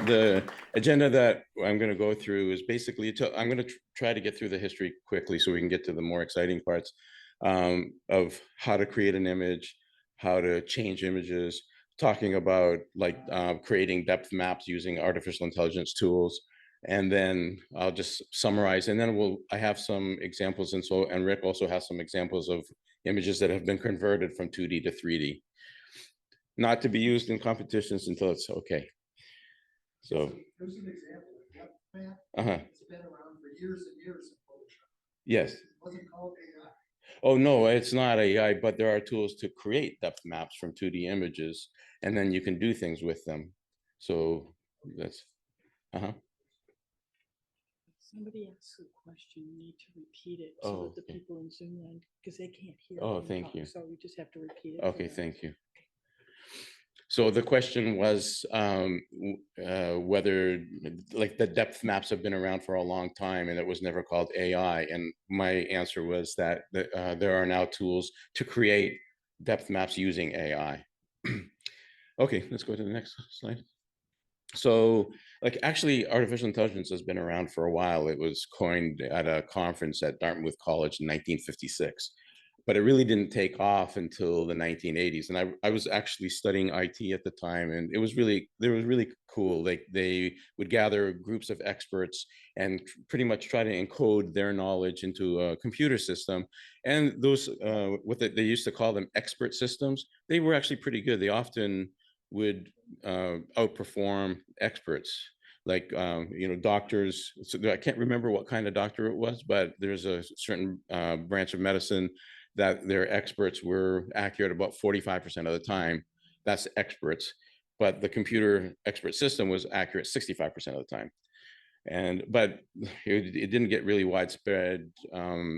the agenda that I'm going to go through is basically, I'm going to try to get through the history quickly so we can get to the more exciting parts of how to create an image, how to change images, talking about like creating depth maps using artificial intelligence tools. And then I'll just summarize, and then I have some examples, and Rick also has some examples of images that have been converted from 2D to 3D. Not to be used in competitions until it's okay. So there's an example of depth map. It's been around for years and years in Photoshop. Yes. It wasn't called AI. Oh no, it's not AI, but there are tools to create depth maps from 2D images, and then you can do things with them. So that's Somebody asks a question, you need to repeat it so that the people in Zoom land, because they can't hear. Oh, thank you. So you just have to repeat it. Okay, thank you. So the question was whether like the depth maps have been around for a long time and it was never called AI. And my answer was that there are now tools to create depth maps using AI. Okay, let's go to the next slide. So like actually artificial intelligence has been around for a while. It was coined at a conference at Dartmouth College in 1956. But it really didn't take off until the 1980s. And I was actually studying IT at the time, and it was really cool. Like they would gather groups of experts and pretty much try to encode their knowledge into a computer system. And those, they used to call them expert systems, they were actually pretty good. They often would outperform experts. Like, doctors, so I can't remember what kind of doctor it was, but there's a certain branch of medicine that their experts were accurate about 45% of the time. That's experts, but the computer expert system was accurate 65% of the time. But it didn't get really widespread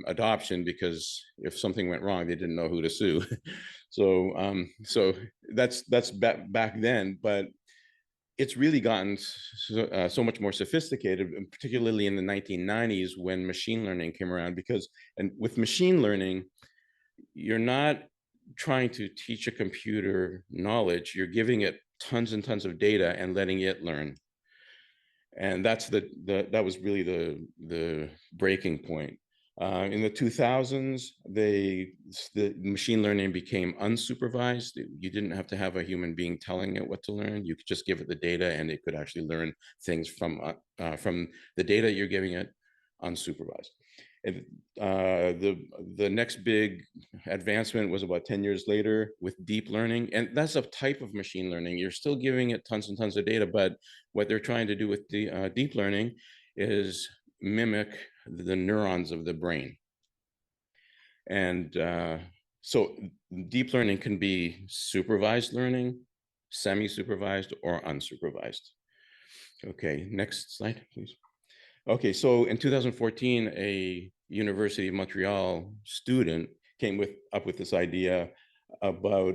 adoption because if something went wrong, they didn't know who to sue. So that's back then, but it's really gotten so much more sophisticated, and particularly in the 1990s when machine learning came around. And with machine learning, you're not trying to teach a computer knowledge, you're giving it tons and tons of data and letting it learn. And that's that was really the breaking point. In the 2000s, the machine learning became unsupervised. You didn't have to have a human being telling it what to learn. You could just give it the data and it could actually learn things from the data you're giving it unsupervised. And the next big advancement was about 10 years later with deep learning. And that's a type of machine learning. You're still giving it tons and tons of data, but what they're trying to do with the deep learning is mimic the neurons of the brain. And so deep learning can be supervised learning, semi-supervised, or unsupervised. Okay, next slide, please. Okay, so in 2014, a University of Montreal student came up with this idea about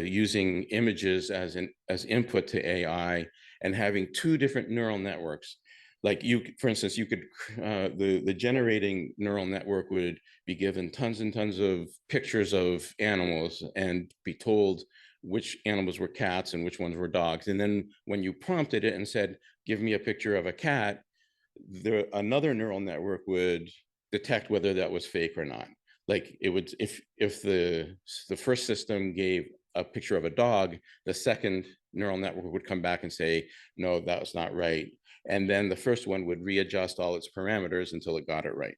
using images as input to AI and having two different neural networks. Like for instance, you could the generating neural network would be given tons and tons of pictures of animals and be told which animals were cats and which ones were dogs. And then when you prompted it and said, give me a picture of a cat, another neural network would detect whether that was fake or not. Like it would, if the first system gave a picture of a dog, the second neural network would come back and say, no, that was not right. And then the first one would readjust all its parameters until it got it right.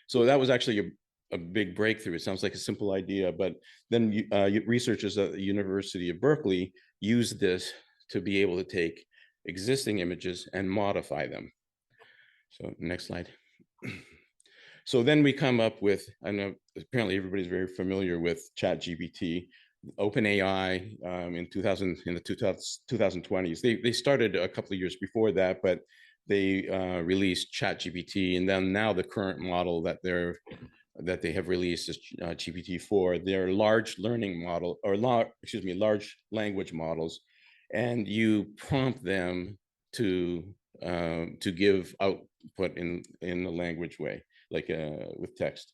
So that was actually a big breakthrough. It sounds like a simple idea, but then researchers at the University of Berkeley used this to be able to take existing images and modify them. So next slide. So then we come up with, I know apparently everybody's very familiar with ChatGPT. OpenAI in the 2020s. They started a couple of years before that, but they released ChatGPT, and then now the current model that they have released is GPT-4. They're large learning model, or large language models, and you prompt them to give output in the language way, like with text.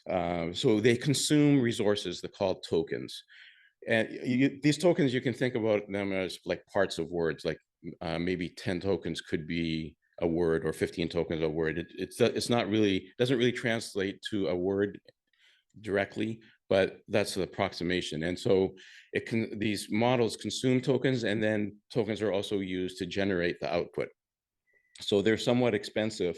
So they consume resources that are called tokens. And these tokens, you can think about them as like parts of words, like maybe 10 tokens could be a word or 15 tokens a word. It's not really, doesn't really translate to a word directly, but that's the approximation. And so these models consume tokens, and then tokens are also used to generate the output. So they're somewhat expensive.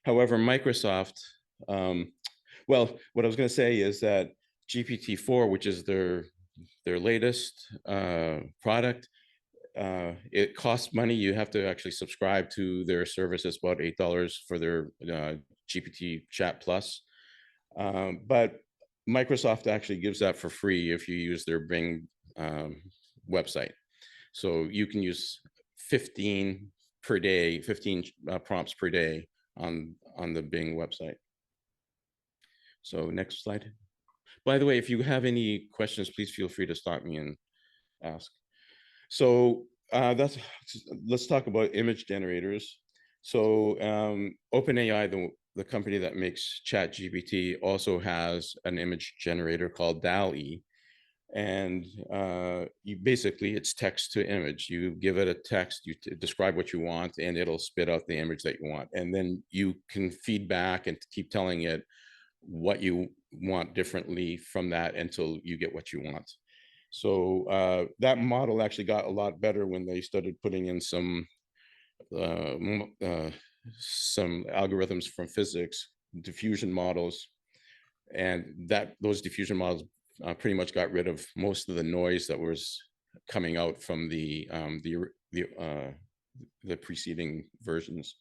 However, Microsoft, well, what I was going to say is that GPT-4, which is their latest product, it costs money. You have to actually subscribe to their service. It's about $8 for their GPT Chat Plus. But Microsoft actually gives that for free if you use their Bing website. So you can use 15 per day, 15 prompts per day on the Bing website. So next slide. By the way, if you have any questions, please feel free to stop me and ask. So let's talk about image generators. So OpenAI, the company that makes ChatGPT, also has an image generator called DALL-E. And basically it's text to image. You give it a text, you describe what you want, and it'll spit out the image that you want. And then you can feed back and keep telling it what you want differently from that until you get what you want. So that model actually got a lot better when they started putting in some algorithms from physics, diffusion models, and those diffusion models pretty much got rid of most of the noise that was coming out from the preceding versions.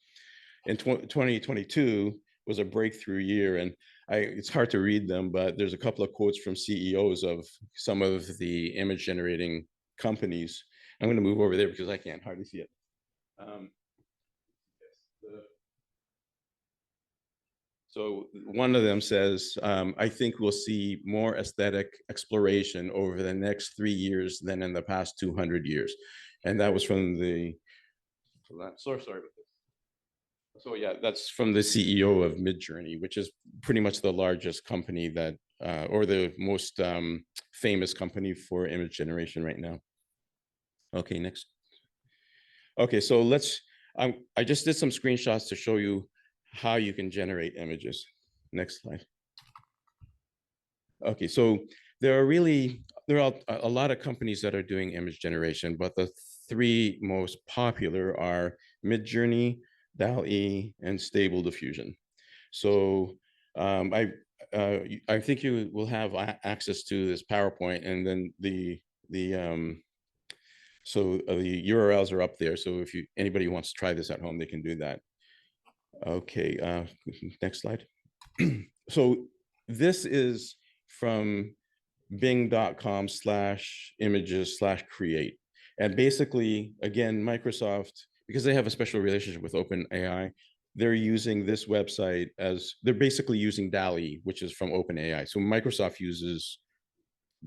In 2022 was a breakthrough year, and it's hard to read them, but there's a couple of quotes from CEOs of some of the image generating companies. I'm going to move over there because I can't hardly see it. So one of them says, I think we'll see more aesthetic exploration over the next 3 years than in the past 200 years. And that was from sorry about this. So yeah, that's from the CEO of Midjourney, which is pretty much the largest company that, or the most famous company for image generation right now. Okay, next. Okay, so I just did some screenshots to show you how you can generate images. Next slide. Okay, so there are a lot of companies that are doing image generation, but the three most popular are Midjourney, DALL-E, and Stable Diffusion. So I think you will have access to this PowerPoint, and then the URLs are up there. So if anybody wants to try this at home, they can do that. Okay, next slide. So this is from bing.com/images/create. And basically, again, Microsoft, because they have a special relationship with OpenAI, they're using this website they're basically using DALL-E, which is from OpenAI. So Microsoft uses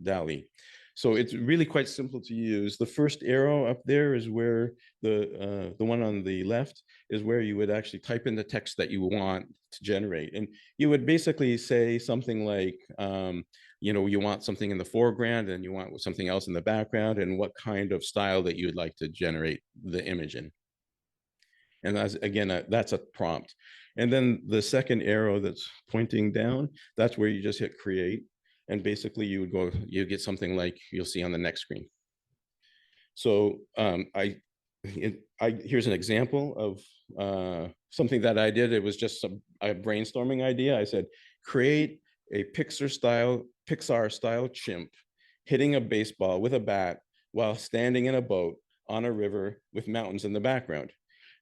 DALL-E. So it's really quite simple to use. The first arrow up there is where the one on the left is where you would actually type in the text that you want to generate. And you would basically say something like, you want something in the foreground and you want something else in the background, and what kind of style that you would like to generate the image in. And that's a prompt. And then the second arrow that's pointing down, that's where you just hit create. And basically you get something like you'll see on the next screen. So here's an example of something that I did. It was just a brainstorming idea. I said, create a Pixar style chimp hitting a baseball with a bat while standing in a boat on a river with mountains in the background.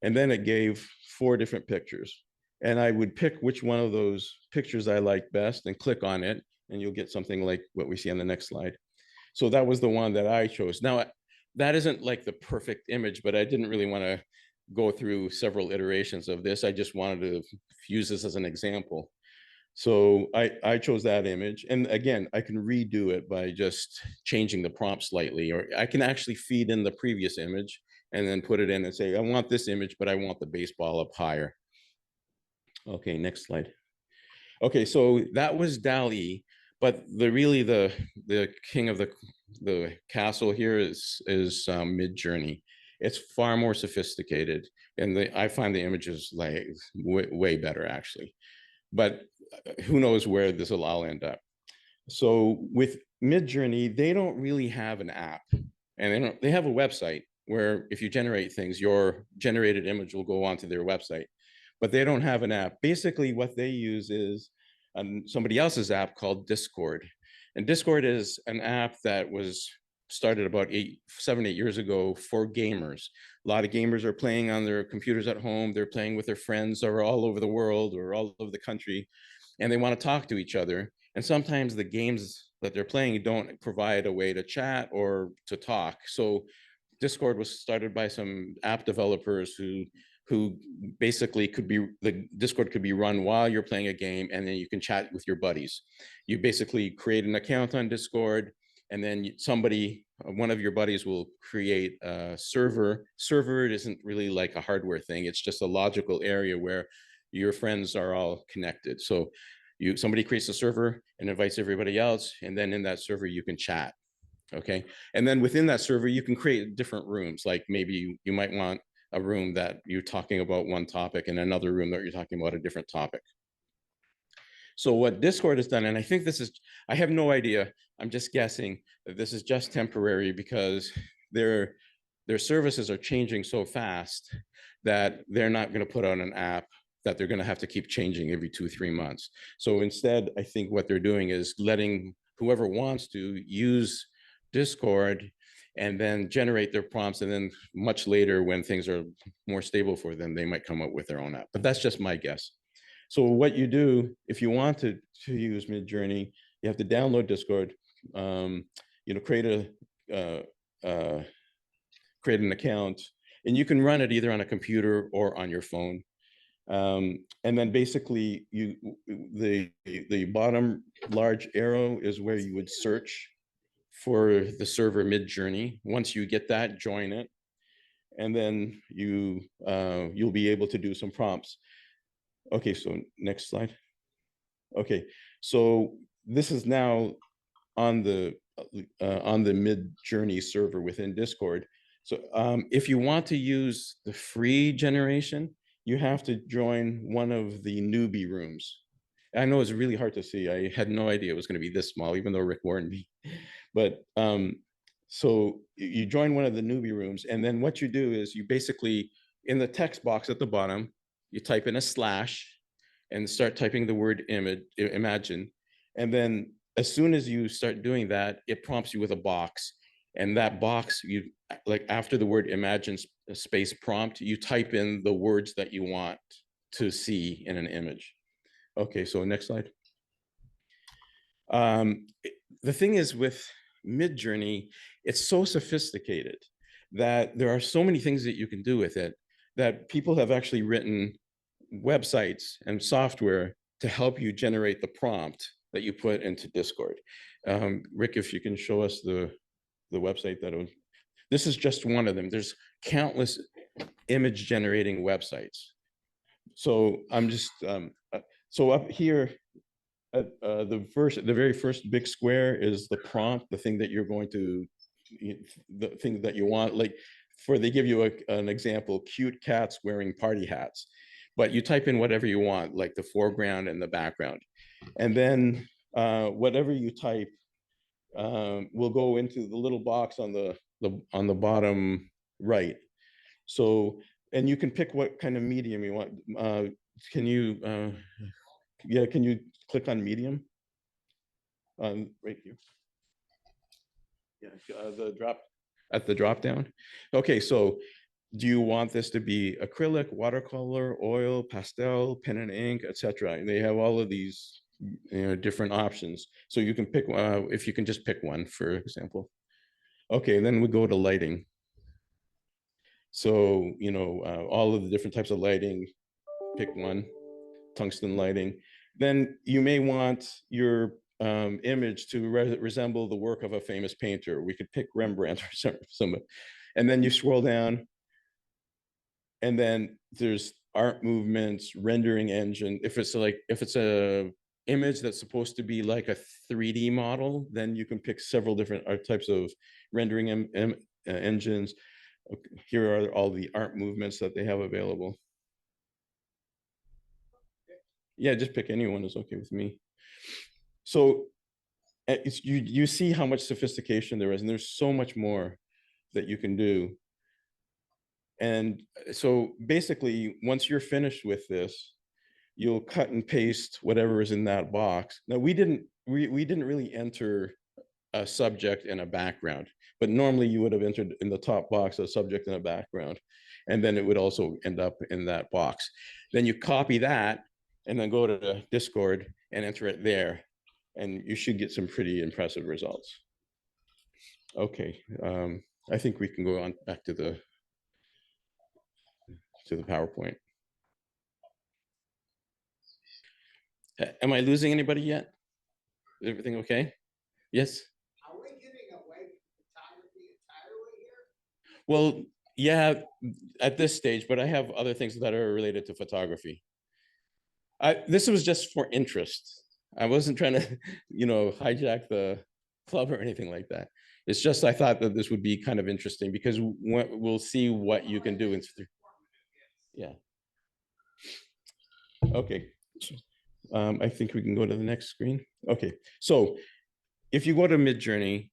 And then it gave 4 different pictures. And I would pick which one of those pictures I like best and click on it, and you'll get something like what we see on the next slide. So that was the one that I chose. Now, that isn't like the perfect image, but I didn't really want to go through several iterations of this. I just wanted to use this as an example. So I chose that image. And again, I can redo it by just changing the prompt slightly, or I can actually feed in the previous image and then put it in and say, I want this image, but I want the baseball up higher. Okay, next slide. Okay, so that was DALL-E, But the king of the castle here is Midjourney. It's far more sophisticated, and I find the images like way better actually. But who knows where this will all end up. So with Midjourney, they don't really have an app, and they have a website where if you generate things, your generated image will go onto their website, but they don't have an app. Basically, what they use is somebody else's app called Discord, and Discord is an app that was started about 7, 8 years ago for gamers. A lot of gamers are playing on their computers at home. They're playing with their friends or all over the world or all over the country, and they want to talk to each other. And sometimes the games that they're playing don't provide a way to chat or to talk. So Discord was started by some app developers who basically the Discord could be run while you're playing a game, and then you can chat with your buddies. You basically create an account on Discord, and then one of your buddies will create a server. Server isn't really like a hardware thing. It's just a logical area where your friends are all connected. So somebody creates a server and invites everybody else, and then in that server you can chat. Okay, and then within that server you can create different rooms. Like maybe you might want a room that you're talking about one topic and another room that you're talking about a different topic. So what Discord has done, and I have no idea, I'm just guessing that this is just temporary because their services are changing so fast that they're not going to put on an app that they're going to have to keep changing every 2-3 months. So instead, I think what they're doing is letting whoever wants to use Discord and then generate their prompts, and then much later when things are more stable for them, they might come up with their own app. But that's just my guess. So what you do, if you want to use Midjourney, you have to download Discord, create an account, and you can run it either on a computer or on your phone. And then basically the bottom large arrow is where you would search for the server Midjourney. Once you get that, join it, and then you'll be able to do some prompts. Okay, so next slide. Okay, so this is now on the Midjourney server within Discord. So if you want to use the free generation, you have to join one of the newbie rooms. I know it's really hard to see. I had no idea it was going to be this small, even though Rick warned me. But so you join one of the newbie rooms, and then what you do is you basically, in the text box at the bottom, you type in a / and start typing the word imagine. And then as soon as you start doing that, it prompts you with a box. And that box, like after the word imagine space prompt, you type in the words that you want to see in an image. Okay, so next slide. The thing is with Midjourney, it's so sophisticated that there are so many things that you can do with it that people have actually written websites and software to help you generate the prompt that you put into Discord. Rick, if you can show us the website this is just one of them. There's countless image generating websites. So I'm just, so up here, the very first big square is the prompt, the thing that you're going to, the thing that you want. Like they give you an example, cute cats wearing party hats, but you type in whatever you want, like the foreground and the background. And then whatever you type will go into the little box on the bottom right. So, and you can pick what kind of medium you want. Can you click on medium? Right here. Yeah, the drop down. Okay, so do you want this to be acrylic, watercolor, oil, pastel, pen and ink, etc.? And they have all of these different options. So you can pick if you can just pick one, for example. Okay, then we go to lighting. So, all of the different types of lighting, pick one, tungsten lighting. Then you may want your image to resemble the work of a famous painter. We could pick Rembrandt or some. And then you scroll down, and then there's art movements, rendering engine. If it's image that's supposed to be like a 3D model, then you can pick several different types of rendering engines. Okay, here are all the art movements that they have available. Yeah, just pick anyone is okay with me. So you see how much sophistication there is, and there's so much more that you can do. And so basically, once you're finished with this, you'll cut and paste whatever is in that box. Now, we didn't really enter a subject and a background, but normally you would have entered in the top box a subject and a background, and then it would also end up in that box. Then you copy that and then go to Discord and enter it there, and you should get some pretty impressive results. Okay, I think we can go on back to the PowerPoint. Am I losing anybody yet? Is everything okay? Yes? Are we getting away from photography entirely here? Well, yeah, at this stage, but I have other things that are related to photography. This was just for interest. I wasn't trying to, hijack the club or anything like that. It's just I thought that this would be kind of interesting because we'll see what you can do. Yeah. Okay. I think we can go to the next screen. Okay. So if you go to Midjourney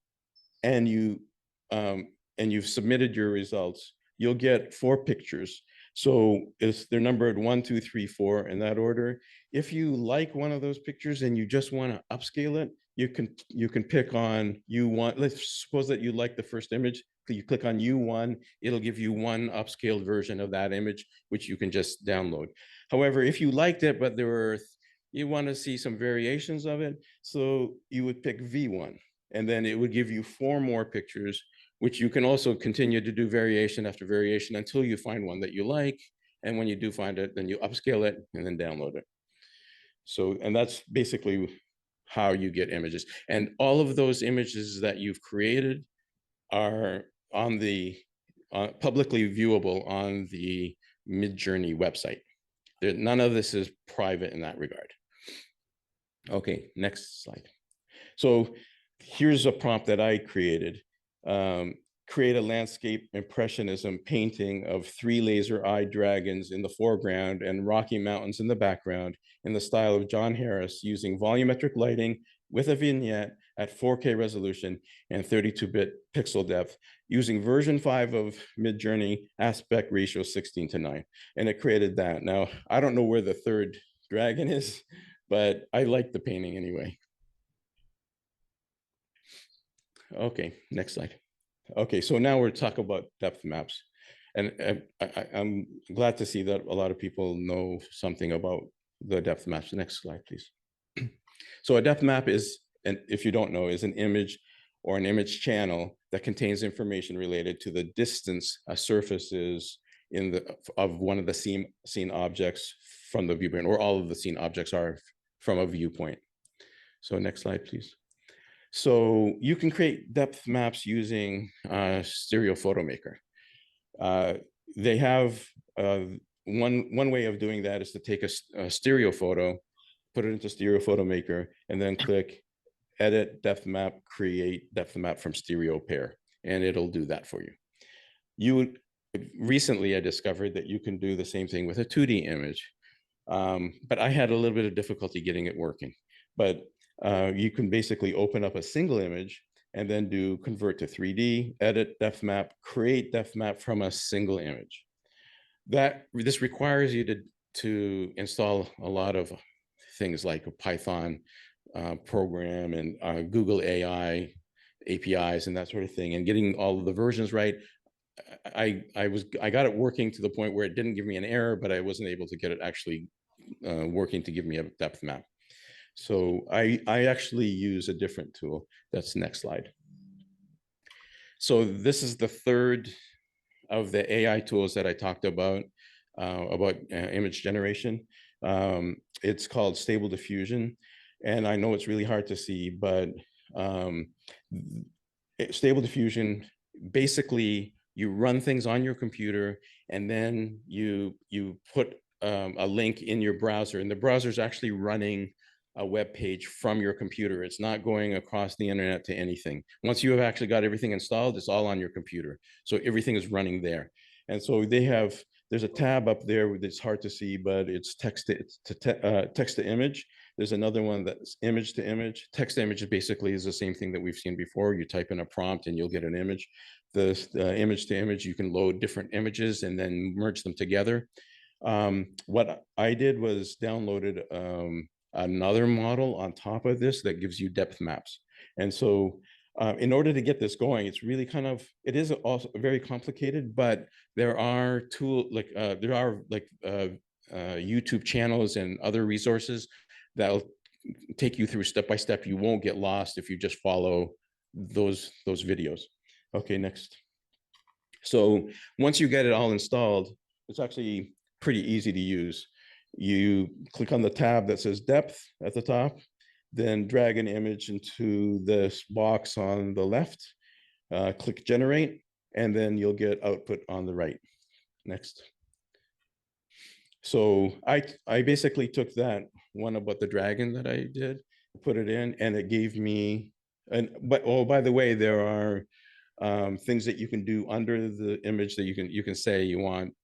and you've submitted your results, you'll get 4 pictures. So they're numbered 1, 2, 3, 4 in that order. If you like one of those pictures and you just want to upscale it, you can pick on U1. Let's suppose that you like the first image. You click on U1, it'll give you one upscaled version of that image, which you can just download. However, if you liked it, but you want to see some variations of it, so you would pick V1, and then it would give you 4 more pictures, which you can also continue to do variation after variation until you find one that you like. And when you do find it, then you upscale it and then download it. So, and that's basically how you get images. And all of those images that you've created are on the publicly viewable on the Midjourney website. None of this is private in that regard. Okay, next slide. So here's a prompt that I created. Create a landscape impressionism painting of 3 laser-eyed dragons in the foreground and Rocky Mountains in the background in the style of John Harris, using volumetric lighting with a vignette at 4K resolution and 32-bit pixel depth, using version 5 of Midjourney aspect ratio 16:9. And it created that. Now, I don't know where the 3rd dragon is, but I like the painting anyway. Okay, next slide. Okay, so now we're talking about depth maps. And I'm glad to see that a lot of people know something about the depth maps. Next slide, please. So a depth map is, and if you don't know, is an image or an image channel that contains information related to the distance a surface is of one of the scene objects from the viewpoint, or all of the scene objects are from a viewpoint. So next slide, please. So you can create depth maps using Stereo Photo Maker. They have one way of doing that is to take a stereo photo, put it into Stereo Photo Maker, and then click Edit Depth Map, Create Depth Map from Stereo Pair, and it'll do that for you. Recently, I discovered that you can do the same thing with a 2D image, but I had a little bit of difficulty getting it working. But you can basically open up a single image and then do convert to 3D, edit depth map, create depth map from a single image. This requires you to install a lot of things like a Python program and Google AI APIs and that sort of thing, and getting all of the versions right. I got it working to the point where it didn't give me an error, but I wasn't able to get it actually working to give me a depth map. So I actually use a different tool. That's the next slide. So this is the 3rd of the AI tools that I talked about image generation. It's called Stable Diffusion. And I know it's really hard to see, but Stable Diffusion, basically you run things on your computer and then you put a link in your browser, and the browser is actually running a web page from your computer. It's not going across the internet to anything. Once you have actually got everything installed, it's all on your computer. So everything is running there. And so there's a tab up there that's hard to see, but it's text to image. There's another one that's image to image. Text to image basically is the same thing that we've seen before. You type in a prompt and you'll get an image. The image to image, you can load different images and then merge them together. What I did was downloaded another model on top of this that gives you depth maps. And so in order to get this going, it's really it is also very complicated, but there are YouTube channels and other resources that'll take you through step by step. You won't get lost if you just follow those videos. Okay, next. So once you get it all installed, it's actually pretty easy to use. You click on the tab that says depth at the top, then drag an image into this box on the left, click generate, and then you'll get output on the right. Next. So I basically took that one about the dragon that I did, put it in, and it gave me, by the way, there are things that you can do under the image that you can say you want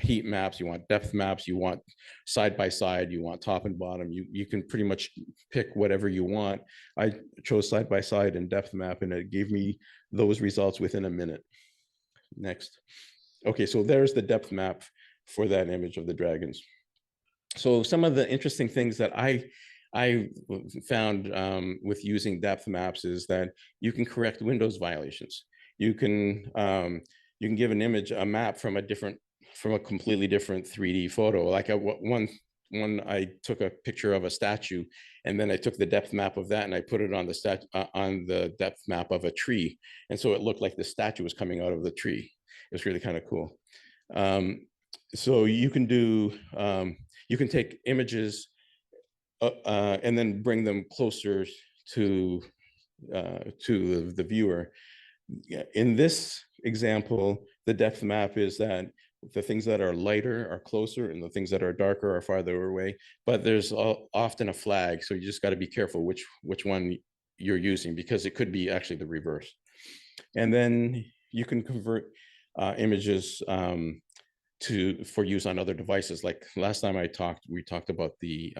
heat maps, you want depth maps, you want side by side, you want top and bottom. You can pretty much pick whatever you want. I chose side by side and depth map, and it gave me those results within a minute. Next. Okay, so there's the depth map for that image of the dragons. So some of the interesting things that I found with using depth maps is that you can correct Windows violations. You can give an image a map from a completely different 3D photo. Like one I took a picture of a statue, and then I took the depth map of that and I put it on the depth map of a tree, and so it looked like the statue was coming out of the tree. It was really kind of cool. So you can take images and then bring them closer to the viewer. In this example, the depth map is that the things that are lighter are closer and the things that are darker are farther away, but there's often a flag. So you just got to be careful which one you're using, because it could be actually the reverse. And then you can convert images for use on other devices. Like last time we talked about the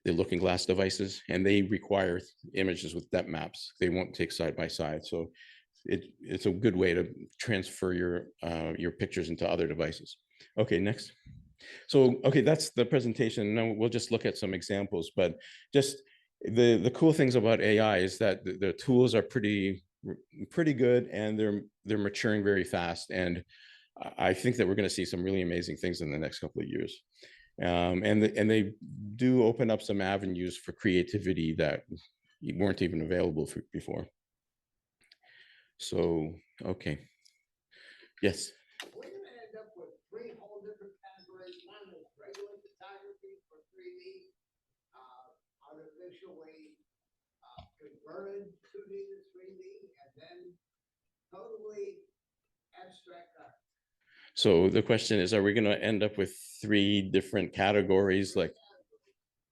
looking glass devices, and they require images with depth maps. They won't take side by side. So it's a good way to transfer your pictures into other devices. Okay, next. So, okay, that's the presentation. Now we'll just look at some examples, but just the cool things about AI is that the tools are pretty good, and they're maturing very fast. And I think that we're going to see some really amazing things in the next couple of years. And they do open up some avenues for creativity that weren't even available before. So, okay. Yes. We're going to end up with 3 whole different categories. One is regular photography for 3D, artificially converted 2D to 3D, and then totally abstract art. So the question is, are we going to end up with 3 different categories? Like,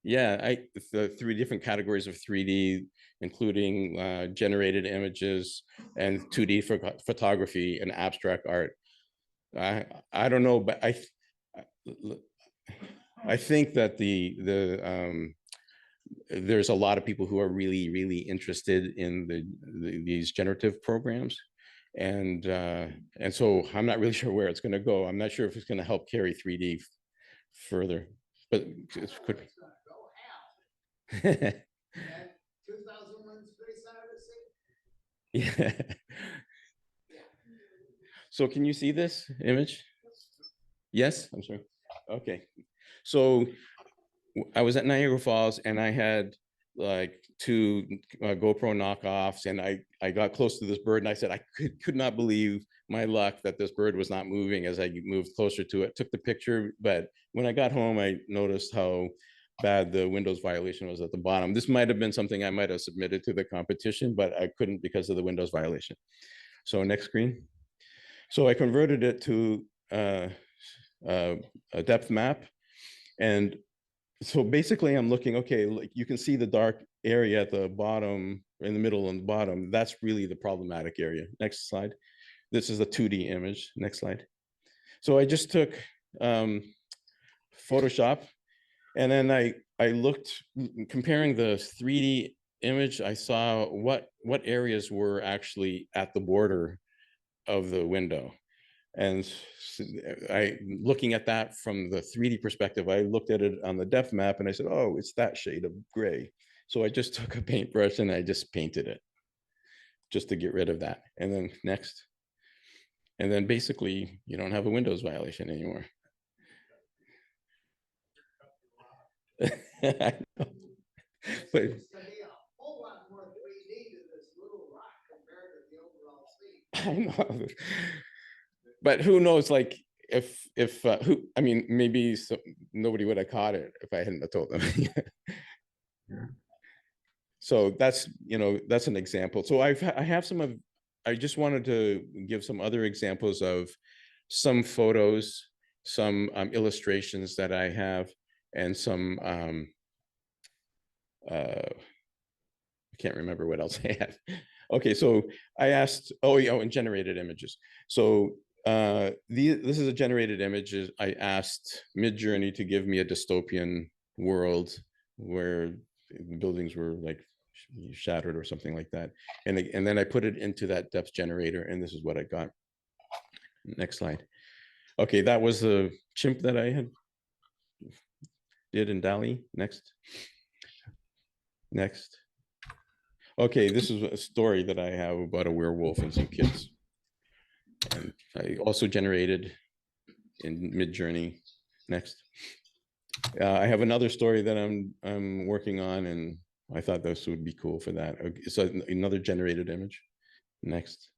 yeah, the 3 different categories of 3D, including generated images and 2D photography and abstract art. I don't know, but I think that there's a lot of people who are really, really interested in these generative programs. And so I'm not really sure where it's going to go. I'm not sure if it's going to help carry 3D further, but it could. And 2001 Space Odyssey? Yeah. So can you see this image? Yes, I'm sorry. Okay. So I was at Niagara Falls, and I had like 2 GoPro knockoffs, and I got close to this bird, and I said I could not believe my luck that this bird was not moving as I moved closer to it. Took the picture, but when I got home, I noticed how bad the Windows violation was at the bottom. This might have been something I might have submitted to the competition, but I couldn't because of the Windows violation. So next screen. So I converted it to a depth map, and So basically I'm looking, okay, like you can see the dark area at the bottom, in the middle and the bottom. That's really the problematic area. Next slide. This is a 2D image. Next slide. So I just took Photoshop, and then I looked, comparing the 3D image, I saw what areas were actually at the border of the window. And I, looking at that from the 3D perspective, I looked at it on the depth map and I said, oh, it's that shade of gray. So I just took a paintbrush and I just painted it just to get rid of that. And then next. And then basically you don't have a Windows violation anymore. I know. But Seems to be a whole lot more 3D to this little rock compared to the overall scene. I know. But who knows, like if who, I mean, maybe nobody would have caught it if I hadn't have told them. So that's, you know, that's an example. So I have some of, I just wanted to give some other examples of some photos, some illustrations that I have, and some I can't remember what else I had. Okay, so I asked, oh yeah, and generated images. So this is a generated image. I asked Midjourney to give me a dystopian world where the buildings were like shattered or something like that. And then I put it into that depth generator, and this is what I got. Next slide. Okay, that was the chimp that I had did in DALL-E. Next. Next. Okay, this is a story that I have about a werewolf and some kids. And I also generated in Midjourney. Next. I have another story that I'm working on, and I thought this would be cool for that. So another generated image. Next.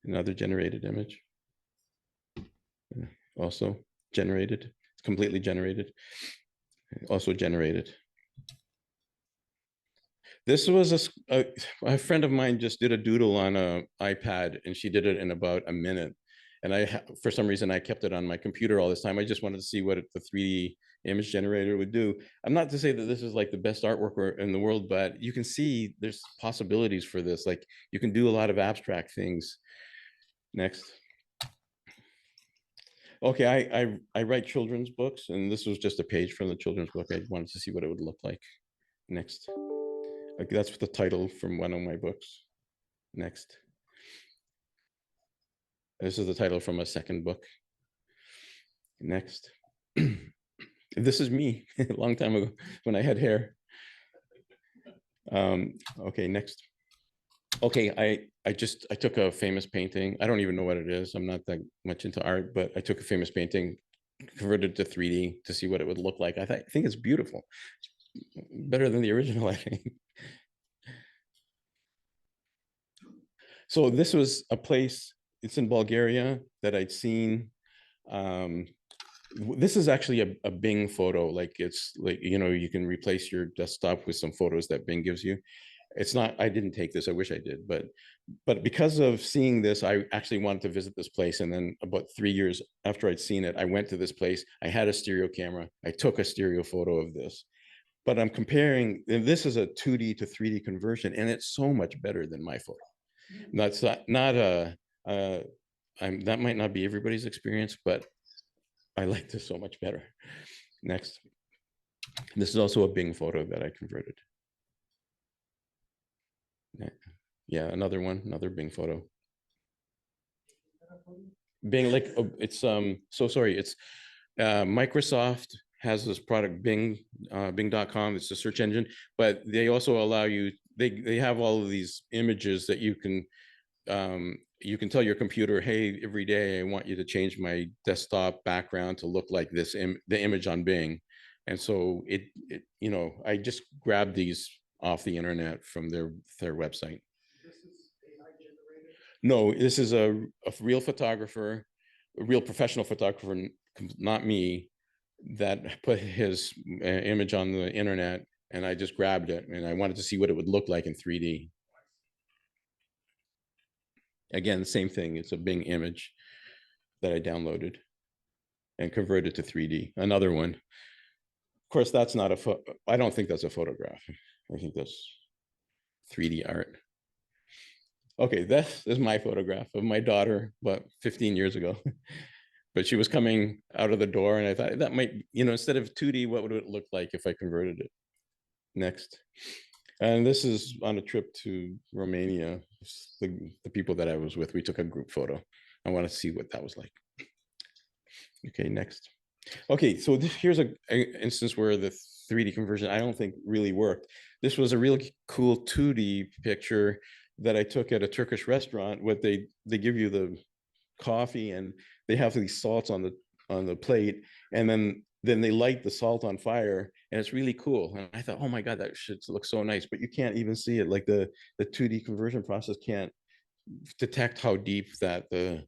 Another generated image. Also generated. It's completely generated. Also generated. This was a friend of mine just did a doodle on an iPad, and she did it in about a minute. And for some reason, I kept it on my computer all this time. I just wanted to see what the 3D image generator would do. I'm not to say that this is like the best artwork in the world, but you can see there's possibilities for this. Like you can do a lot of abstract things. Next. Okay, I write children's books, and this was just a page from the children's book. I wanted to see what it would look like. Next. Like that's the title from one of my books. Next. This is the title from a second book. Next. This is me a long time ago when I had hair. Okay, next. Okay, I took a famous painting. I don't even know what it is. I'm not that much into art, but I took a famous painting, converted to 3D to see what it would look like. I think it's beautiful. It's better than the original, I think. So this was a place, it's in Bulgaria, that I'd seen. This is actually a Bing photo. Like it's like, you know, you can replace your desktop with some photos that Bing gives you. It's not, I didn't take this, I wish I did, but because of seeing this, I actually wanted to visit this place. And then about 3 years after I'd seen it, I went to this place. I had a stereo camera. I took a stereo photo of this. But I'm comparing, and this is a 2D to 3D conversion, and it's so much better than my photo. That's not a, that might not be everybody's experience, but I like this so much better. Next. This is also a Bing photo that I converted. Yeah, another one, another Bing photo. Bing, like it's so sorry, it's Microsoft has this product Bing, Bing.com. It's a search engine, but they also allow you. They have all of these images that you can tell your computer, hey, every day I want you to change my desktop background to look like this, the image on Bing. And so it, you know, I just grabbed these off the internet from their website. This is AI generated. No, this is a real photographer, a real professional photographer, not me, that put his image on the internet, and I just grabbed it, and I wanted to see what it would look like in 3D. Again, the same thing. It's a Bing image that I downloaded and converted to 3D. Another one. Of course, that's not a photo. I don't think that's a photograph. I think that's 3D art. Okay, this is my photograph of my daughter, about 15 years ago. But she was coming out of the door, and I thought that might, instead of 2D, what would it look like if I converted it? Next. And this is on a trip to Romania. The people that I was with, we took a group photo. I want to see what that was like. Okay, next. Okay, so here's an instance where the 3D conversion, I don't think really worked. This was a really cool 2D picture that I took at a Turkish restaurant. What they give you the coffee, and they have these salts on the plate, and then they light the salt on fire, and it's really cool. And I thought, oh my God, that should look so nice, but you can't even see it. Like the 2D conversion process can't detect how deep that the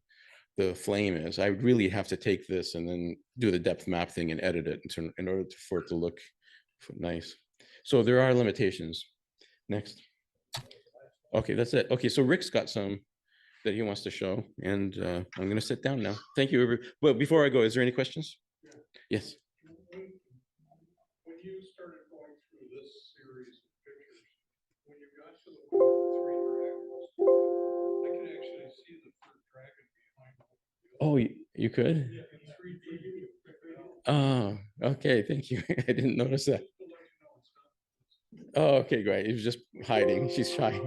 flame is. I would really have to take this and then do the depth map thing and edit it in order for it to look nice. So there are limitations. Next. Okay, that's it. Okay, so Rick's got some that he wants to show, and I'm going to sit down now. Thank you. Well, before I go, is there any questions? Yeah. Yes. When you started going through this series of pictures, when you got to the one with the 3 dragons, I could actually see the 3rd dragon behind them. Oh, you could? Yeah, in 3D. Oh, okay. Thank you. I didn't notice that. Oh, okay, great. He was just hiding. She's shy.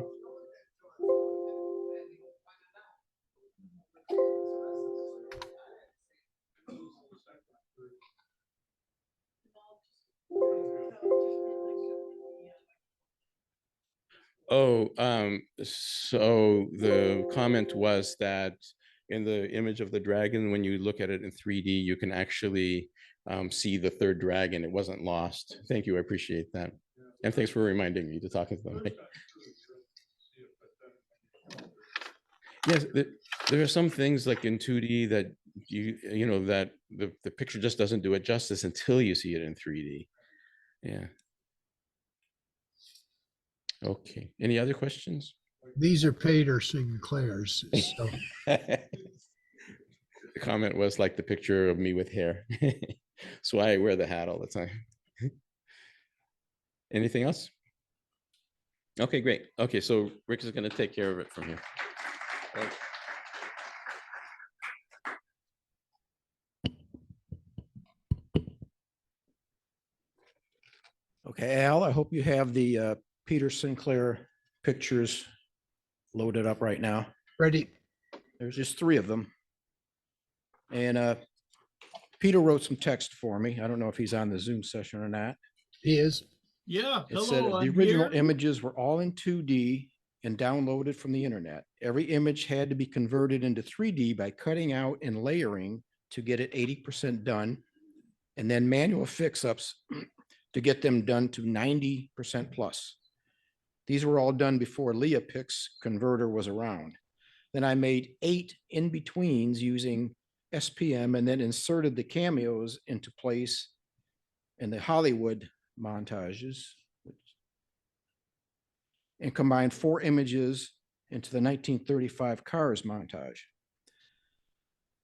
Oh, so the comment was that in the image of the dragon, when you look at it in 3D, you can actually see the 3rd dragon. It wasn't lost. Thank you. I appreciate that. And thanks for reminding me to talk to them. Yes, there are some things like in 2D that that the picture just doesn't do it justice until you see it in 3D. Yeah. Okay. Any other questions? These are Peter Sinclair's. So. The comment was like the picture of me with hair. So I wear the hat all the time. Anything else? Okay, great. Okay, so Rick is going to take care of it from here. Thanks. Okay, Al, I hope you have the Peter Sinclair pictures loaded up right now. Ready? There's just 3 of them. And Peter wrote some text for me. I don't know if he's on the Zoom session or not. He is. Yeah. It said the original images were all in 2D and downloaded from the internet. Every image had to be converted into 3D by cutting out and layering to get it 80% done, and then manual fix-ups to get them done to 90% plus. These were all done before LeiaPix Converter was around. Then I made 8 in-betweens using SPM and then inserted the cameos into place in the Hollywood montages and combined 4 images into the 1935 Cars montage.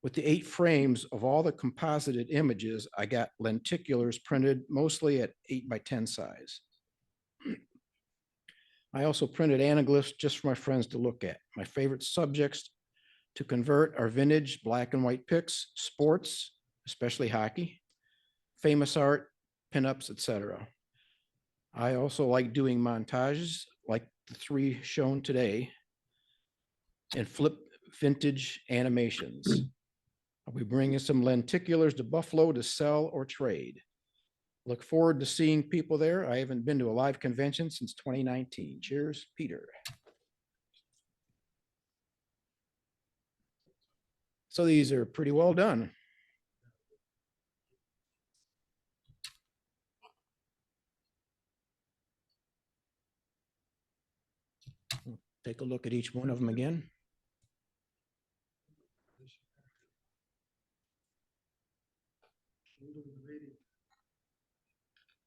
With the 8 frames of all the composited images, I got lenticulars printed mostly at 8x10 size. I also printed anaglyphs just for my friends to look at. My favorite subjects to convert are vintage black and white pics, sports, especially hockey, famous art, pinups, etc. I also like doing montages like the 3 shown today and flip vintage animations. I'll be bringing some lenticulars to Buffalo to sell or trade. Look forward to seeing people there. I haven't been to a live convention since 2019. Cheers, Peter. So these are pretty well done. Take a look at each one of them again.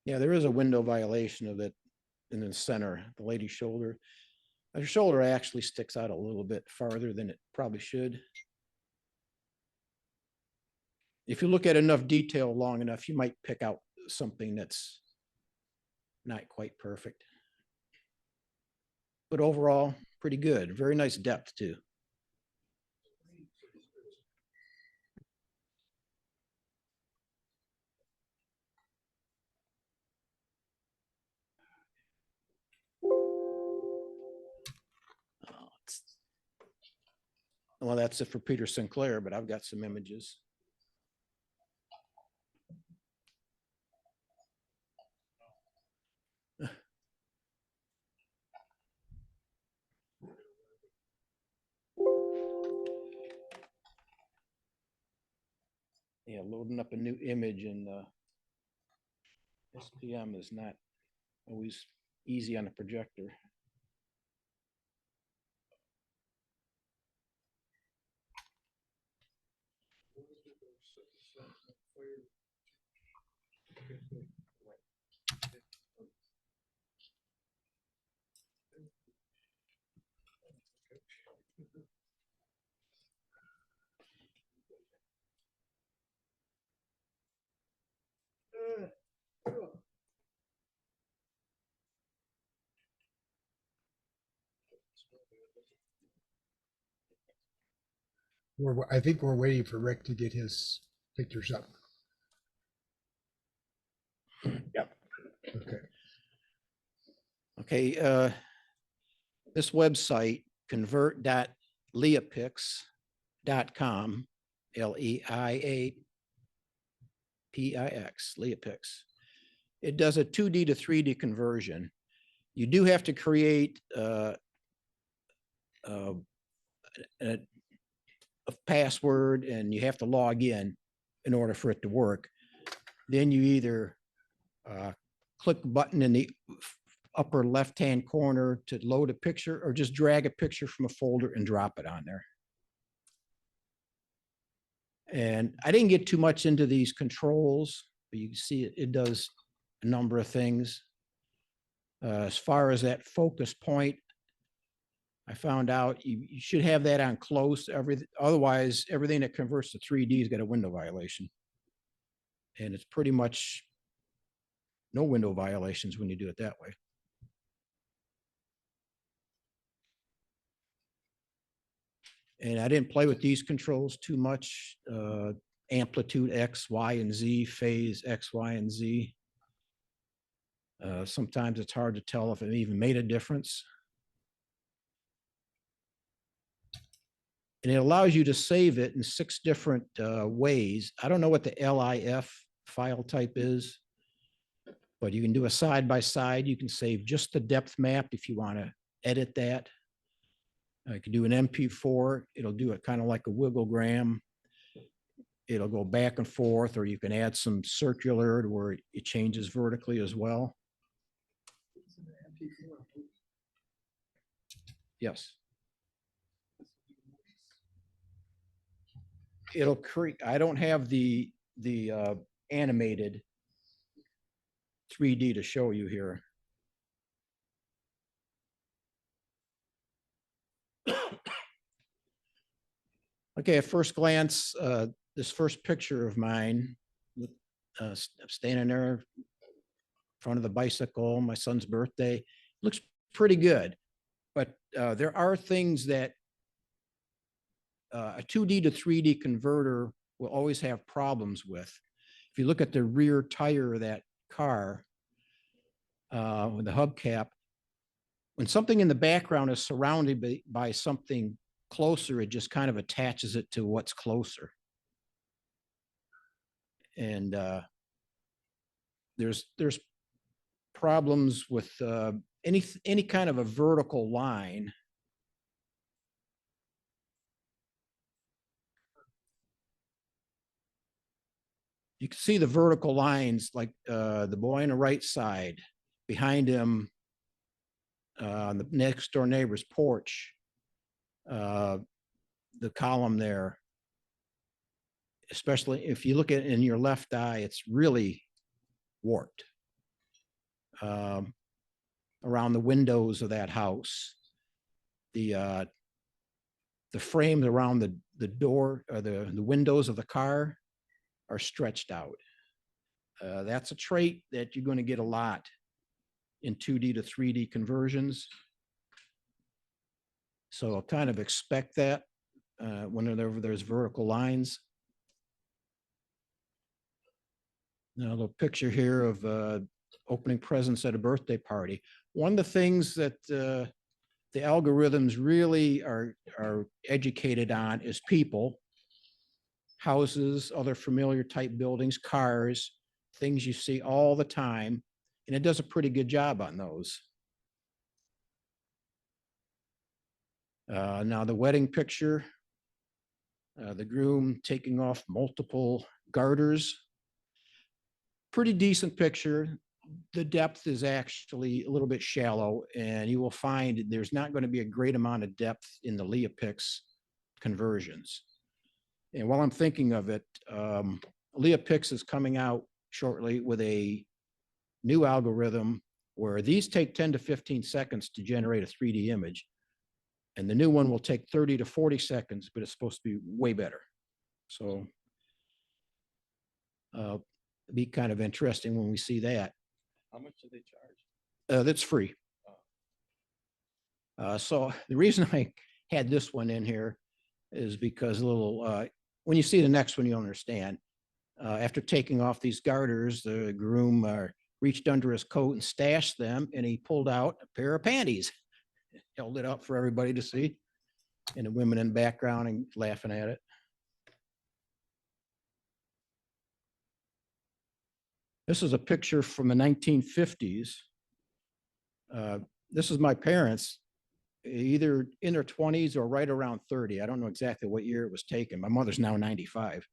Yeah, there is a window violation of it in the center, the lady's shoulder. Her shoulder actually sticks out a little bit farther than it probably should. If you look at enough detail long enough, you might pick out something that's not quite perfect. But overall, pretty good. Very nice depth too. Well, that's it for Peter Sinclair, but I've got some images. Yeah, loading up a new image in SPM is not always easy on a projector. I think we're waiting for Rick to get his pictures up. Yep. Okay. Okay, this website, convert.leiapix.com, LeiaPix, LeiaPix. It does a 2D to 3D conversion. You do have to create a password, and you have to log in order for it to work. Then you either click a button in the upper left-hand corner to load a picture, or just drag a picture from a folder and drop it on there. And I didn't get too much into these controls, but you can see it does a number of things. As far as that focus point, I found out you should have that on close. Otherwise, everything that converts to 3D has got a window violation. And it's pretty much no window violations when you do it that way. And I didn't play with these controls too much. Amplitude X, Y, and Z, phase X, Y, and Z. Sometimes it's hard to tell if it even made a difference. And it allows you to save it in 6 different ways. I don't know what the LIF file type is, but you can do a side by side. You can save just the depth map if you want to edit that. You can do an MP4. It'll do it kind of like a wigglegram. It'll go back and forth, or you can add some circular to where it changes vertically as well. Yes. It'll create, I don't have the animated 3D to show you here. Okay, at first glance, this first picture of mine, standing there in front of the bicycle, my son's birthday, looks pretty good. But there are things that a 2D to 3D converter will always have problems with. If you look at the rear tire of that car with the hubcap, when something in the background is surrounded by something closer, it just kind of attaches it to what's closer. And there's problems with any kind of a vertical line. You can see the vertical lines, like the boy on the right side, behind him on the next door neighbor's porch, the column there. Especially if you look at it in your left eye, it's really warped. Around the windows of that house, the frames around the door or the windows of the car are stretched out. That's a trait that you're going to get a lot in 2D to 3D conversions. So I'll kind of expect that whenever there's vertical lines. Now, the picture here of opening presents at a birthday party. One of the things that the algorithms really are educated on is people, houses, other familiar type buildings, cars, things you see all the time, and it does a pretty good job on those. Now the wedding picture, the groom taking off multiple garters. Pretty decent picture. The depth is actually a little bit shallow, and you will find there's not going to be a great amount of depth in the LeiaPix conversions. And while I'm thinking of it, LeiaPix is coming out shortly with a new algorithm where these take 10 to 15 seconds to generate a 3D image. And the new one will take 30 to 40 seconds, but it's supposed to be way better. So be kind of interesting when we see that. How much do they charge? That's free. So the reason I had this one in here is because when you see the next one, you'll understand. After taking off these garters, the groom reached under his coat and stashed them, and he pulled out a pair of panties, held it up for everybody to see, and the women in the background and laughing at it. This is a picture from the 1950s. This is my parents, either in their 20s or right around 30. I don't know exactly what year it was taken. My mother's now 95.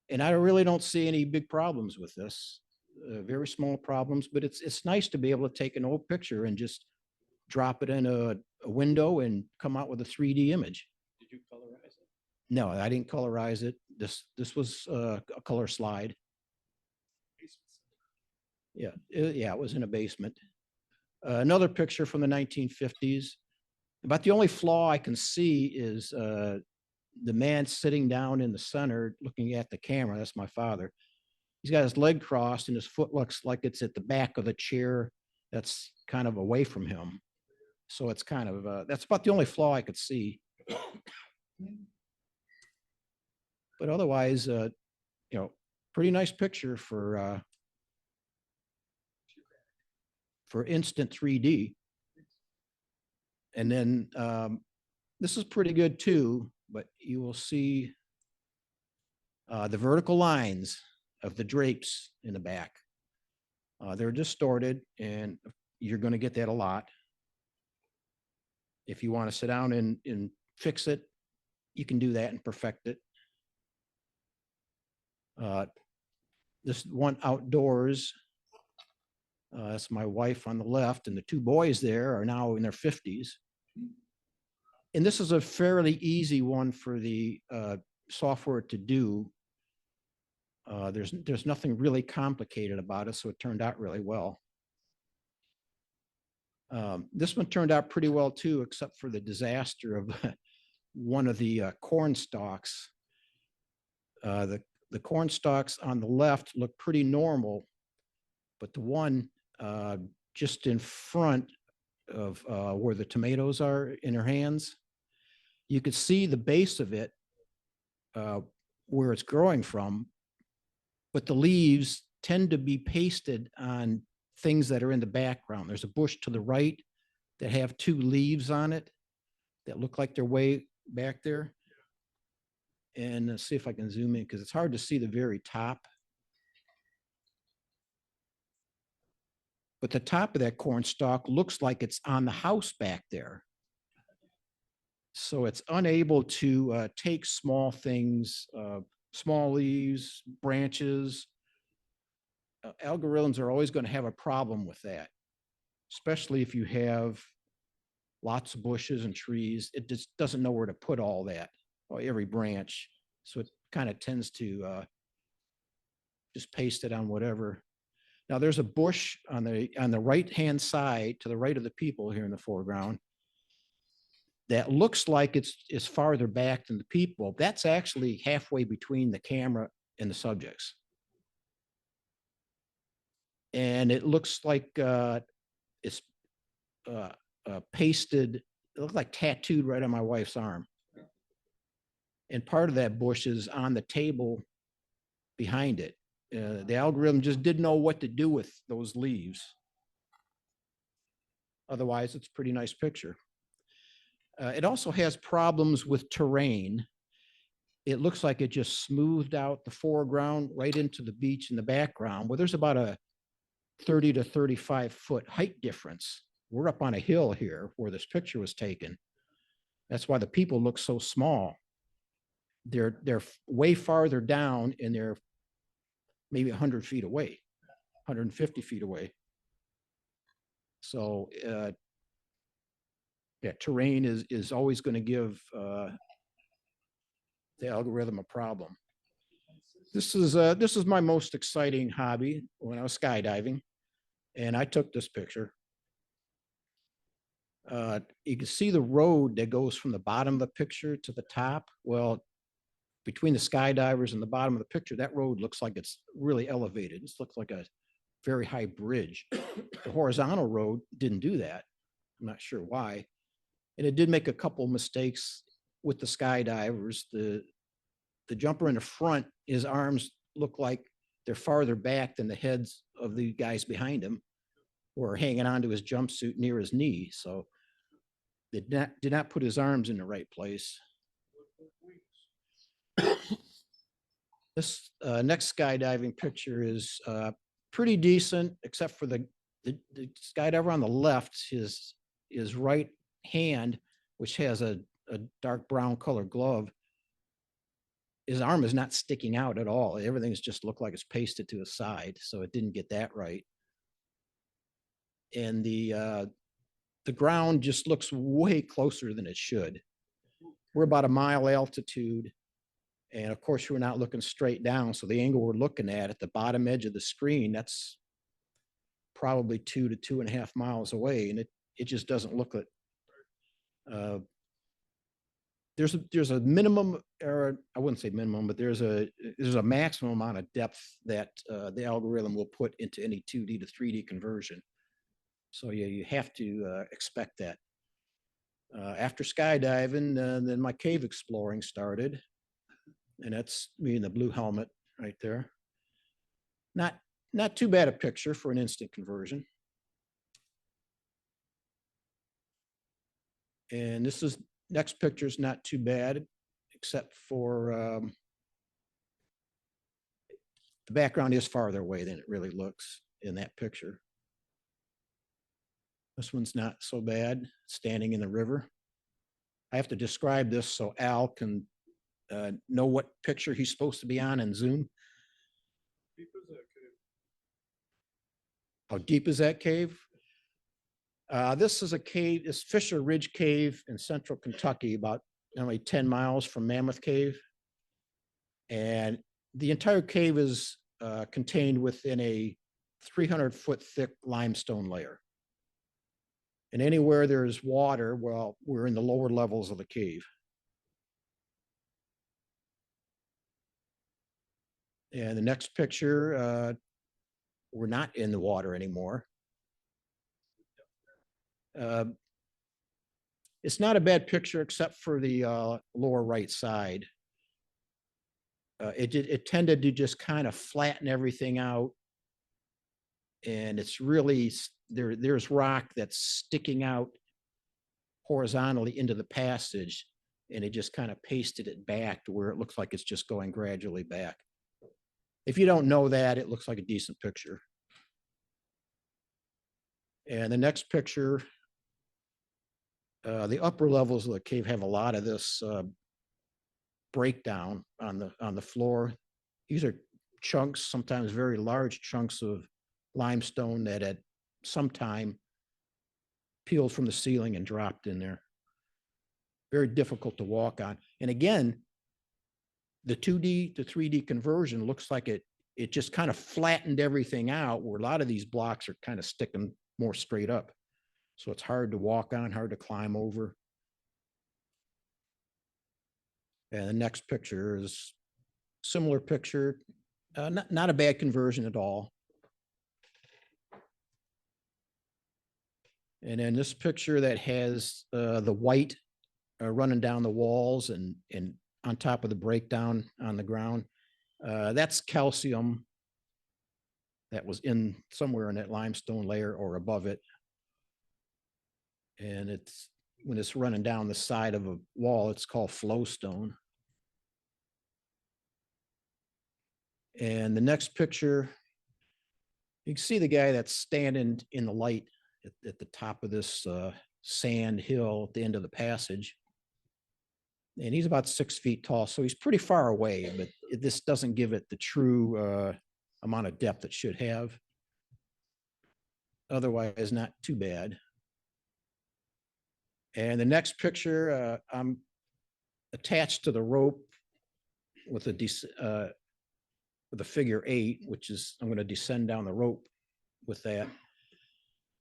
And I really don't see any big problems with this, very small problems, but it's nice to be able to take an old picture and just drop it in a window and come out with a 3D image. Did you colorize it? No, I didn't colorize it. This was a color slide. Yeah, it was in a basement. Another picture from the 1950s. About the only flaw I can see is the man sitting down in the center looking at the camera. That's my father. He's got his leg crossed and his foot looks like it's at the back of the chair that's kind of away from him. So it's kind of, that's about the only flaw I could see. But otherwise, pretty nice picture for instant 3D. And then this is pretty good too, but you will see the vertical lines of the drapes in the back. They're distorted, and you're going to get that a lot. If you want to sit down and fix it, you can do that and perfect it. This one outdoors, that's my wife on the left, and the two boys there are now in their 50s. And this is a fairly easy one for the software to do. There's nothing really complicated about it, so it turned out really well. This one turned out pretty well too, except for the disaster of one of the corn stalks. The corn stalks on the left look pretty normal, but the one just in front of where the tomatoes are in her hands, you could see the base of it where it's growing from, but the leaves tend to be pasted on things that are in the background. There's a bush to the right that have two leaves on it that look like they're way back there. And let's see if I can zoom in because it's hard to see the very top. But the top of that corn stalk looks like it's on the house back there. So it's unable to take small things, small leaves, branches. Algorithms are always going to have a problem with that, especially if you have lots of bushes and trees. It just doesn't know where to put all that, or every branch. So it kind of tends to just paste it on whatever. Now there's a bush on the right-hand side to the right of the people here in the foreground that looks like it's farther back than the people. That's actually halfway between the camera and the subjects. And it looks like it's pasted, it looked like tattooed right on my wife's arm. And part of that bush is on the table behind it. The algorithm just didn't know what to do with those leaves. Otherwise, it's a pretty nice picture. It also has problems with terrain. It looks like it just smoothed out the foreground right into the beach in the background, where there's about a 30 to 35-foot height difference. We're up on a hill here where this picture was taken. That's why the people look so small. They're way farther down, and they're maybe 100 feet away, 150 feet away. So yeah, terrain is always going to give the algorithm a problem. This is my most exciting hobby when I was skydiving, and I took this picture. You can see the road that goes from the bottom of the picture to the top. Well, between the skydivers and the bottom of the picture, that road looks like it's really elevated. It looks like a very high bridge. The horizontal road didn't do that. I'm not sure why. And it did make a couple mistakes with the skydivers. The jumper in the front, his arms look like they're farther back than the heads of the guys behind him, who are hanging onto his jumpsuit near his knee. So they did not put his arms in the right place. This next skydiving picture is pretty decent, except for the skydiver on the left, his right hand, which has a dark brown color glove. His arm is not sticking out at all. Everything's just looked like it's pasted to his side, so it didn't get that right. And the ground just looks way closer than it should. We're about a mile altitude. And of course, we're not looking straight down. So the angle we're looking at the bottom edge of the screen, that's probably 2 to 2.5 miles away. And it just doesn't look it. There's a minimum, or I wouldn't say minimum, but there's a maximum amount of depth that the algorithm will put into any 2D to 3D conversion. So yeah, you have to expect that. After skydiving, then my cave exploring started. And that's me in the blue helmet right there. Not too bad a picture for an instant conversion. And this is next picture is not too bad, except for the background is farther away than it really looks in that picture. This one's not so bad, standing in the river. I have to describe this so Al can know what picture he's supposed to be on in Zoom. How deep is that cave? This is a cave, it's Fisher Ridge Cave in central Kentucky, about only 10 miles from Mammoth Cave. And the entire cave is contained within a 300-foot thick limestone layer. And anywhere there's water, well, we're in the lower levels of the cave. And the next picture, we're not in the water anymore. It's not a bad picture except for the lower right side. It tended to just kind of flatten everything out. And it's really, there's rock that's sticking out horizontally into the passage, and it just kind of pasted it back to where it looks like it's just going gradually back. If you don't know that, it looks like a decent picture. And the next picture, the upper levels of the cave have a lot of this breakdown on the floor. These are chunks, sometimes very large chunks of limestone that at some time peeled from the ceiling and dropped in there. Very difficult to walk on. And again, the 2D to 3D conversion looks like it just kind of flattened everything out, where a lot of these blocks are kind of sticking more straight up. So it's hard to walk on, hard to climb over. And the next picture is similar picture, not a bad conversion at all. And then this picture that has the white running down the walls and on top of the breakdown on the ground, that's calcium that was in somewhere in that limestone layer or above it. And it's when it's running down the side of a wall, it's called flowstone. And the next picture, you can see the guy that's standing in the light at the top of this sand hill at the end of the passage. And he's about 6 feet tall, so he's pretty far away, but this doesn't give it the true amount of depth it should have. Otherwise, not too bad. And the next picture, I'm attached to the rope with a figure 8, which is I'm going to descend down the rope with that.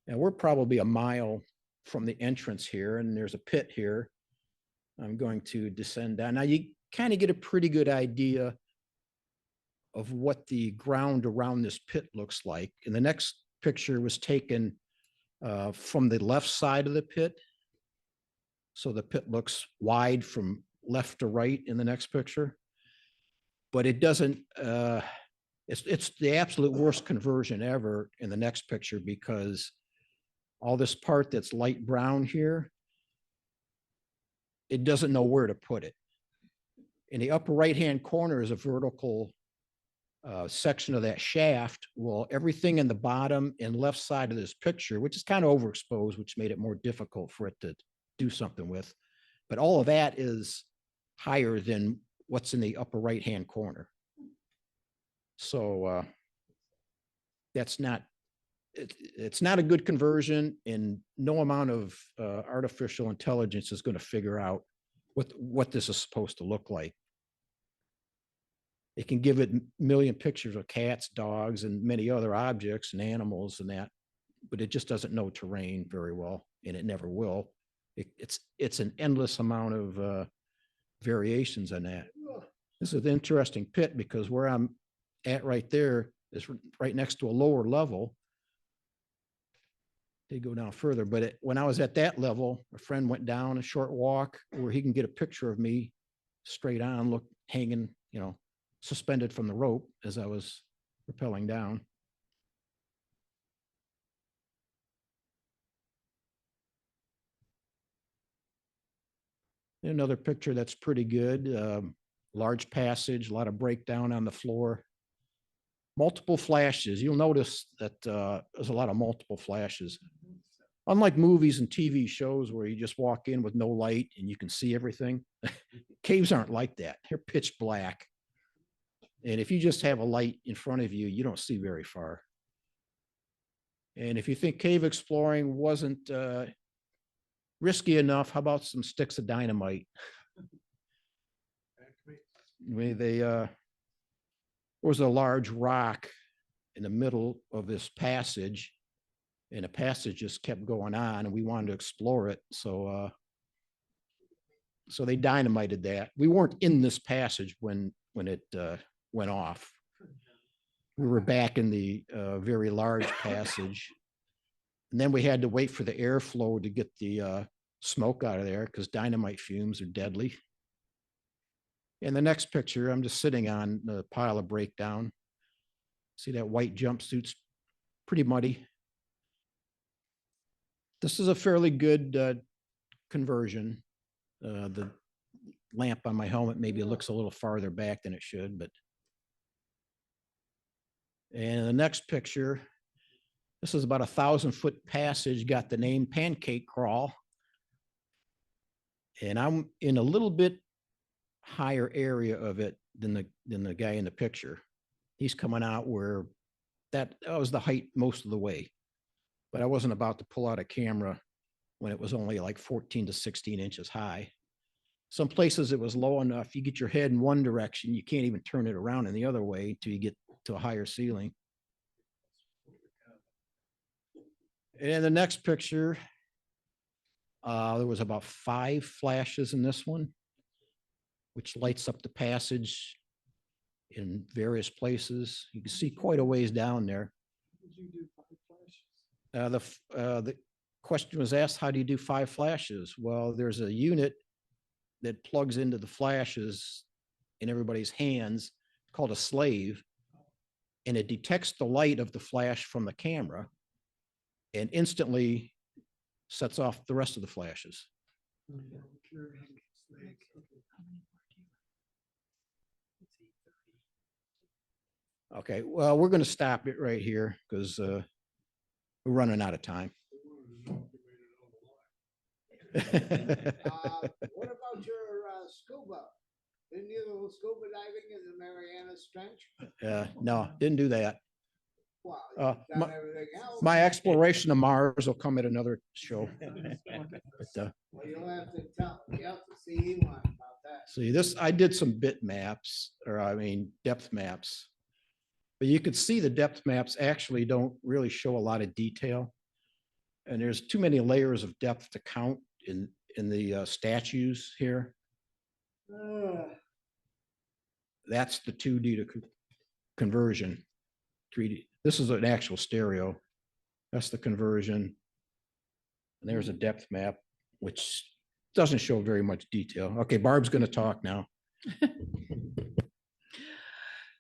And we're probably a mile from the entrance here, and there's a pit here. I'm going to descend down. Now you kind of get a pretty good idea of what the ground around this pit looks like. And the next picture was taken from the left side of the pit. So the pit looks wide from left to right in the next picture. But it doesn't, it's the absolute worst conversion ever in the next picture, because all this part that's light brown here, it doesn't know where to put it. In the upper right-hand corner is a vertical section of that shaft. Well, everything in the bottom and left side of this picture, which is kind of overexposed, which made it more difficult for it to do something with. But all of that is higher than what's in the upper right-hand corner. So that's not, it's not a good conversion, and no amount of artificial intelligence is going to figure out what this is supposed to look like. It can give it a million pictures of cats, dogs, and many other objects and animals and that, but it just doesn't know terrain very well, and it never will. It's an endless amount of variations on that. This is an interesting pit, because where I'm at right there is right next to a lower level. They go down further, but when I was at that level, a friend went down a short walk where he can get a picture of me straight on, look, hanging, suspended from the rope as I was rappelling down. Another picture that's pretty good. Large passage, a lot of breakdown on the floor. Multiple flashes. You'll notice that there's a lot of multiple flashes. Unlike movies and TV shows where you just walk in with no light and you can see everything, caves aren't like that. They're pitch black. And if you just have a light in front of you, you don't see very far. And if you think cave exploring wasn't risky enough, how about some sticks of dynamite? There was a large rock in the middle of this passage, and the passage just kept going on, and we wanted to explore it. So they dynamited that. We weren't in this passage when it went off. We were back in the very large passage. And then we had to wait for the airflow to get the smoke out of there, because dynamite fumes are deadly. In the next picture, I'm just sitting on the pile of breakdown. See that white jumpsuit's pretty muddy. This is a fairly good conversion. The lamp on my helmet maybe looks a little farther back than it should, but. And the next picture, this is about 1,000-foot passage, got the name Pancake Crawl. And I'm in a little bit higher area of it than the guy in the picture. He's coming out where that was the height most of the way. But I wasn't about to pull out a camera when it was only like 14 to 16 inches high. Some places it was low enough, you get your head in one direction, you can't even turn it around in the other way until you get to a higher ceiling. And the next picture, there was about 5 flashes in this one, which lights up the passage in various places. You can see quite a ways down there. Did you do 5 flashes? question was asked, how do you do 5 flashes? Well, there's a unit that plugs into the flashes in everybody's hands called a slave, and it detects the light of the flash from the camera and instantly sets off the rest of the flashes. Okay, well, we're going to stop it right here because we're running out of time. What about your scuba? Didn't you go scuba diving in the Marianas Trench? No, didn't do that. Well, Uh, you've done everything else. My exploration of Mars will come at another show. But, Well, you'll have to tell, you have to see Elon about that. see this, I did some bit maps, depth maps. But you could see the depth maps actually don't really show a lot of detail. And there's too many layers of depth to count in the statues here. That's the 2D to conversion. 3D. This is an actual stereo. That's the conversion. And there's a depth map, which doesn't show very much detail. Okay, Barb's going to talk now.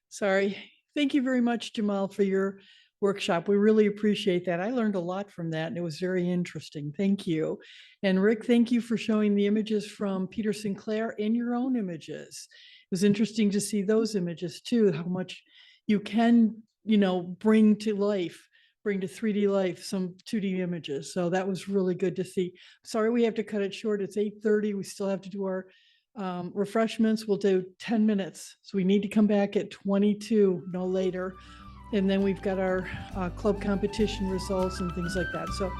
Sorry. Thank you very much, Gemal, for your workshop. We really appreciate that. I learned a lot from that, and it was very interesting. Thank you. And Rick, thank you for showing the images from Peter Sinclair and your own images. It was interesting to see those images too, how much you can, bring to 3D life some 2D images. So that was really good to see. Sorry, we have to cut it short. It's 8:30. We still have to do our refreshments. We'll do 10 minutes. So we need to come back at 22, no later. And then we've got our club competition results and things like that. So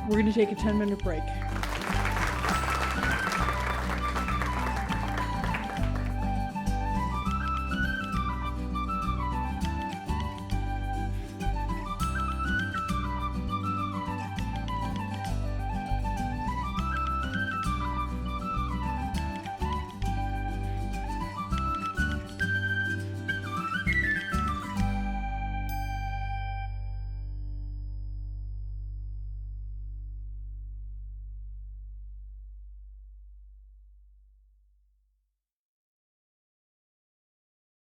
we're going to take a 10-minute break.